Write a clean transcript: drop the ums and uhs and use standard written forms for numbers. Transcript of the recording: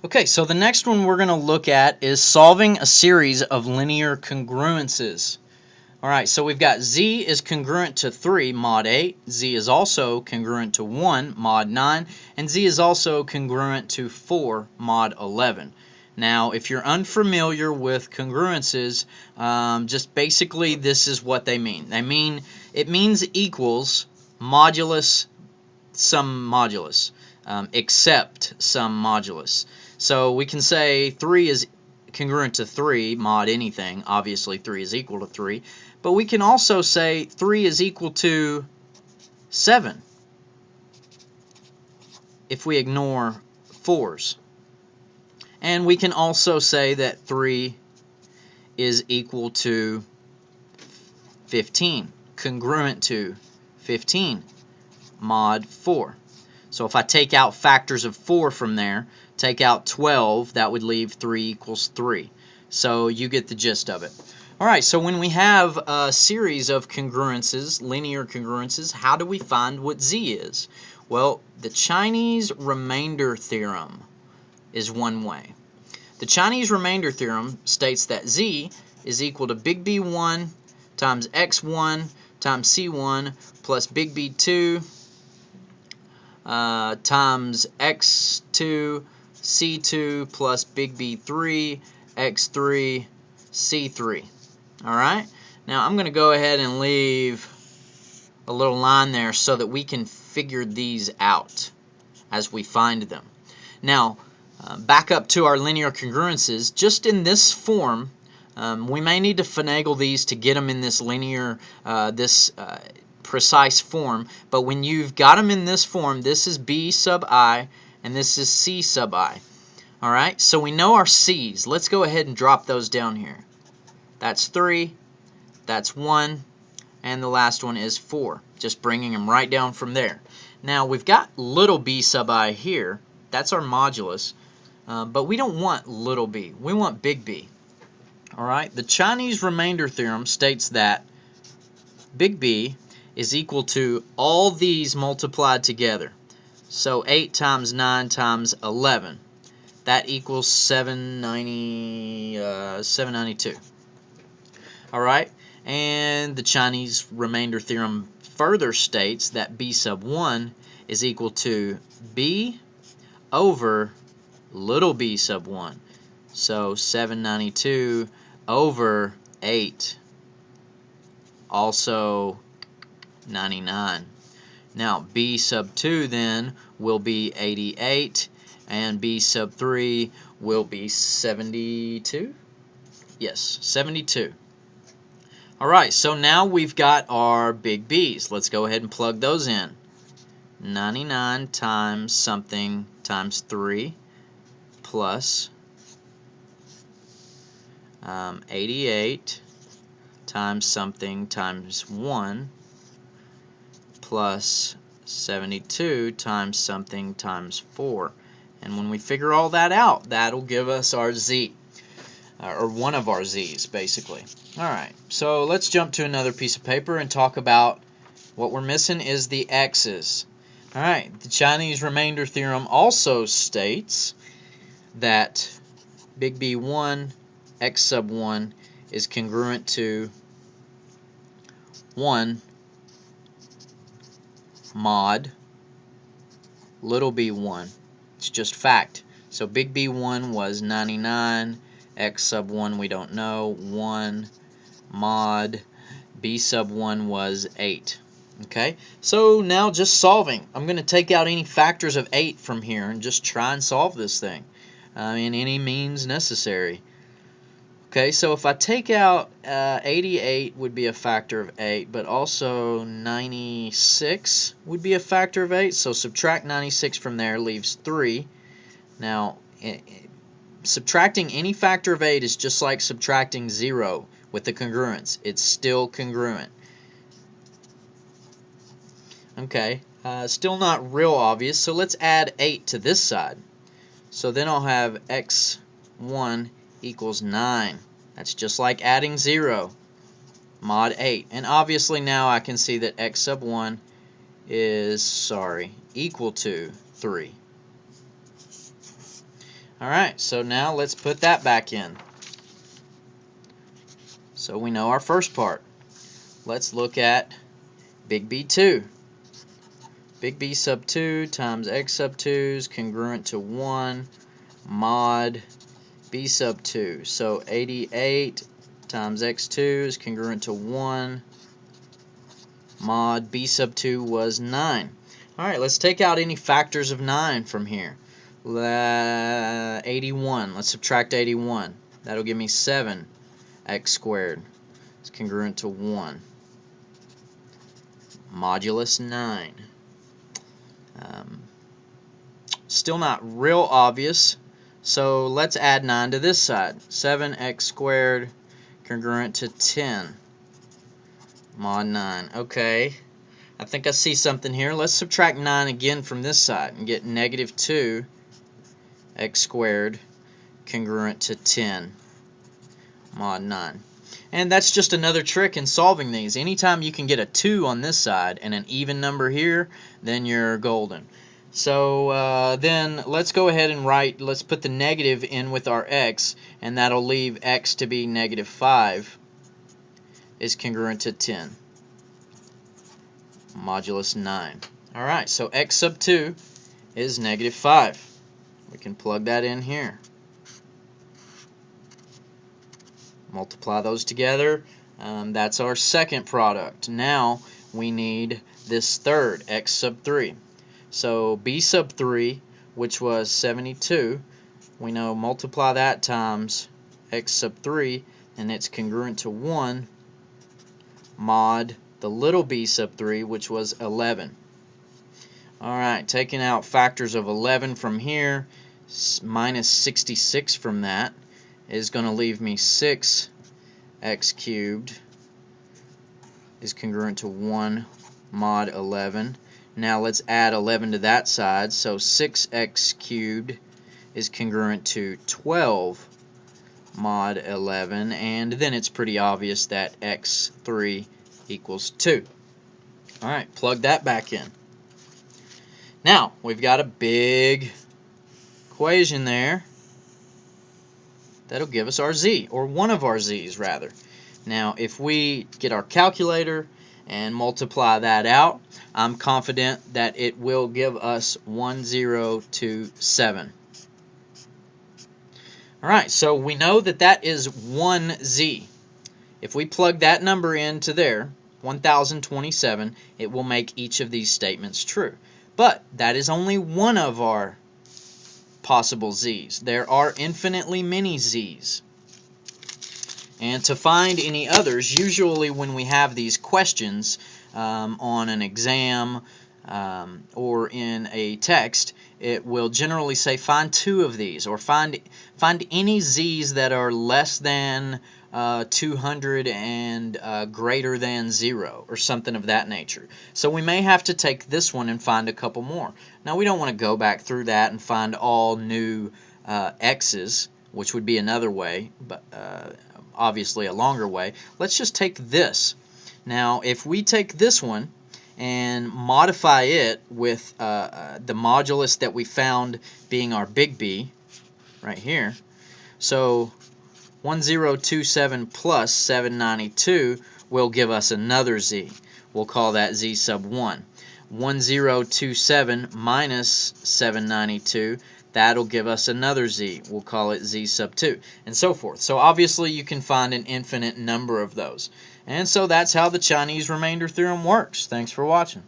Okay, so the next one we're going to look at is solving a series of linear congruences. Alright, so we've got z is congruent to 3 mod 8, z is also congruent to 1 mod 9, and z is also congruent to 4 mod 11. Now, if you're unfamiliar with congruences, just basically this is what they mean. It means equals modulus some modulus, except some modulus. So we can say 3 is congruent to 3 mod anything. Obviously 3 is equal to 3. But we can also say 3 is equal to 7 if we ignore 4s. And we can also say that 3 is equal to 15, congruent to 15 mod 4. So if I take out factors of 4 from there, take out 12, that would leave 3 equals 3. So you get the gist of it. Alright, so when we have a series of congruences, linear congruences, how do we find what z is? Well, the Chinese remainder theorem is one way. The Chinese remainder theorem states that z is equal to big B1 times x1 times c1 plus big B2 times x2 c2 plus big B3 x3 c3. Alright, now I'm going to go ahead and leave a little line there so that we can figure these out as we find them. Now, back up to our linear congruences. Just in this form, we may need to finagle these to get them in this linear, precise form, but when you've got them in this form, this is b sub I and this is c sub I. Alright, so we know our c's. Let's go ahead and drop those down here. That's 3, that's 1, and the last one is 4. Just bringing them right down from there. Now we've got little b sub I here. That's our modulus, but we don't want little b. We want big B. Alright, the Chinese remainder theorem states that big B is equal to all these multiplied together. So 8 times 9 times 11. That equals 792. Alright, and the Chinese remainder theorem further states that b sub 1 is equal to b over little b sub 1. So 792 over 8, also 99. Now b sub 2 then will be 88, and b sub 3 will be 72. Yes, 72. Alright, so now we've got our big B's. Let's go ahead and plug those in. 99 times something times 3 plus 88 times something times 1 plus 72 times something times 4. And when we figure all that out, that'll give us our z, or one of our z's, basically. Alright, so let's jump to another piece of paper and talk about what we're missing is the x's. Alright, the Chinese remainder theorem also states that big B1 x sub 1 is congruent to 1 mod little b1. It's just fact. So big B1 was 99, x sub 1 we don't know, 1 mod b sub 1 was 8. Okay, so now just solving. I'm going to take out any factors of 8 from here and just try and solve this thing in any means necessary. Okay, so if I take out 88 would be a factor of 8, but also 96 would be a factor of 8, so subtract 96 from there leaves 3. Now, subtracting any factor of 8 is just like subtracting 0 with the congruence. It's still congruent. Okay, still not real obvious, so let's add 8 to this side. So then I'll have x1 equals 9. That's just like adding 0, mod 8. And obviously now I can see that x sub 1 is, equal to 3. Alright, so now let's put that back in. So we know our first part. Let's look at big B2. Big B sub 2 times x sub 2 is congruent to 1 mod B sub 2. So 88 times x2 is congruent to 1 mod B sub 2 was 9. Alright, let's take out any factors of 9 from here. 81. Let's subtract 81. That'll give me 7 x squared. It's congruent to 1 modulus 9. Still not real obvious, so let's add 9 to this side. 7x squared congruent to 10 mod 9. Okay, I think I see something here. Let's subtract 9 again from this side and get negative 2 x squared congruent to 10 mod 9. And that's just another trick in solving these. Anytime you can get a 2 on this side and an even number here, then you're golden. So then let's go ahead and let's put the negative in with our x, and that'll leave x to be negative 5 is congruent to 10 modulus 9. Alright, so x sub 2 is negative 5. We can plug that in here. Multiply those together. That's our second product. Now we need this third, x sub 3. So b sub 3, which was 72, we know multiply that times x sub 3, and it's congruent to 1 mod the little b sub 3, which was 11. Alright, taking out factors of 11 from here, minus 66 from that, is going to leave me 6 x cubed is congruent to 1 mod 11. Now let's add 11 to that side, so 6x cubed is congruent to 12 mod 11, and then it's pretty obvious that x3 equals 2. Alright, plug that back in. Now, we've got a big equation there that'll give us our z, or one of our z's rather. Now, if we get our calculator and multiply that out, I'm confident that it will give us 1027. Alright, so we know that that is 1z. If we plug that number into there, 1027, it will make each of these statements true. But that is only one of our possible z's. There are infinitely many z's. And to find any others, usually when we have these questions on an exam or in a text, it will generally say find 2 of these, or find any z's that are less than 200 and greater than 0, or something of that nature. So we may have to take this one and find a couple more. Now we don't want to go back through that and find all new x's, which would be another way, but obviously a longer way. Let's just take this. Now if we take this one and modify it with the modulus that we found being our big B right here, so 1027 plus 792 will give us another z. We'll call that z sub 1. 1027 minus 792, that'll give us another z. We'll call it z sub 2, and so forth. So obviously you can find an infinite number of those. And so that's how the Chinese remainder theorem works. Thanks for watching.